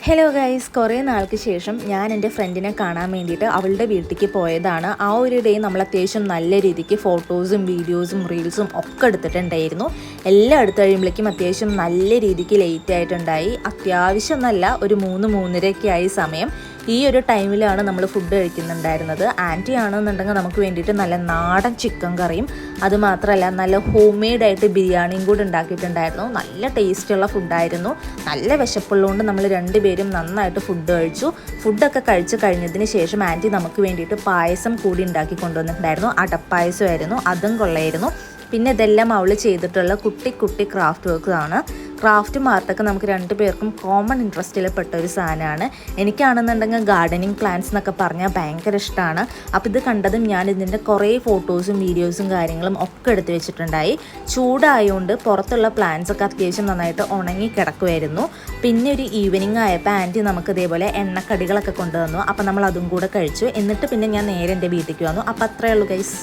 Hello guys, കുറേ നാൾക്ക് ശേഷം ഞാൻ എൻ്റെ ഫ്രണ്ടിനെ കാണാൻ വേണ്ടിയിട്ട് അവളുടെ വീട്ടിലേക്ക് പോയതാണ്. ആ ഒരു ഡേ നമ്മൾ അത്യാവശ്യം നല്ല രീതിക്ക് ഫോട്ടോസും വീഡിയോസും റീൽസും ഒക്കെ എടുത്തിട്ടുണ്ടായിരുന്നു. എല്ലാം എടുത്തു കഴിയുമ്പോഴേക്കും അത്യാവശ്യം നല്ല രീതിക്ക് ലേറ്റ് ആയിട്ടുണ്ടായി. അത്യാവശ്യം നല്ല ഒരു 3-3:30 ആയി സമയം. ഈ ഒരു ടൈമിലാണ് നമ്മൾ ഫുഡ് കഴിക്കുന്നുണ്ടായിരുന്നത്. ആൻറ്റി ആണെന്നുണ്ടെങ്കിൽ നമുക്ക് വേണ്ടിയിട്ട് നല്ല നാടൻ ചിക്കൻ കറിയും അതുമാത്രമല്ല നല്ല ഹോം മെയ്ഡായിട്ട് ബിരിയാണിയും കൂടി ഉണ്ടാക്കിയിട്ടുണ്ടായിരുന്നു. നല്ല ടേസ്റ്റുള്ള ഫുഡായിരുന്നു. നല്ല വിശപ്പുള്ളതുകൊണ്ട് നമ്മൾ രണ്ടുപേരും നന്നായിട്ട് ഫുഡ് കഴിച്ചു. ഫുഡൊക്കെ കഴിച്ച് കഴിഞ്ഞതിന് ശേഷം ആൻറ്റി നമുക്ക് വേണ്ടിയിട്ട് പായസം കൂടി ഉണ്ടാക്കി കൊണ്ടുവന്നിട്ടുണ്ടായിരുന്നു. അടപ്പായസമായിരുന്നു, അതും കൊള്ളായിരുന്നു. പിന്നെ ഇതെല്ലാം അവൾ ചെയ്തിട്ടുള്ള കുട്ടി ക്രാഫ്റ്റ് വർക്ക്സ് ആണ്. ക്രാഫ്റ്റ് മാർട്ടൊക്കെ നമുക്ക് രണ്ടുപേർക്കും കോമൺ ഇൻട്രസ്റ്റിൽ പെട്ട ഒരു സാധനമാണ്. എനിക്കാണെന്നുണ്ടെങ്കിൽ ഗാർഡനിങ് പ്ലാന്റ്സ് എന്നൊക്കെ പറഞ്ഞാൽ ഭയങ്കര ഇഷ്ടമാണ്. അപ്പോൾ ഇത് കണ്ടതും ഞാൻ ഇതിൻ്റെ കുറേ ഫോട്ടോസും വീഡിയോസും കാര്യങ്ങളും ഒക്കെ എടുത്ത് വെച്ചിട്ടുണ്ടായി. ചൂടായതുകൊണ്ട് പുറത്തുള്ള പ്ലാന്റ്സ് ഒക്കെ അത്യാവശ്യം നന്നായിട്ട് ഉണങ്ങി കിടക്കുമായിരുന്നു. പിന്നെ ഒരു ഈവനിങ് ആയപ്പോൾ ആൻറ്റി നമുക്ക് ഇതേപോലെ എണ്ണക്കടികളൊക്കെ കൊണ്ടുവന്നു. അപ്പോൾ നമ്മൾ അതും കൂടെ കഴിച്ചു. എന്നിട്ട് പിന്നെ ഞാൻ നേരെ എൻ്റെ വീട്ടിലേക്ക് വന്നു. അപ്പോൾ അത്രയേ ഉള്ളൂ ഗൈസ്.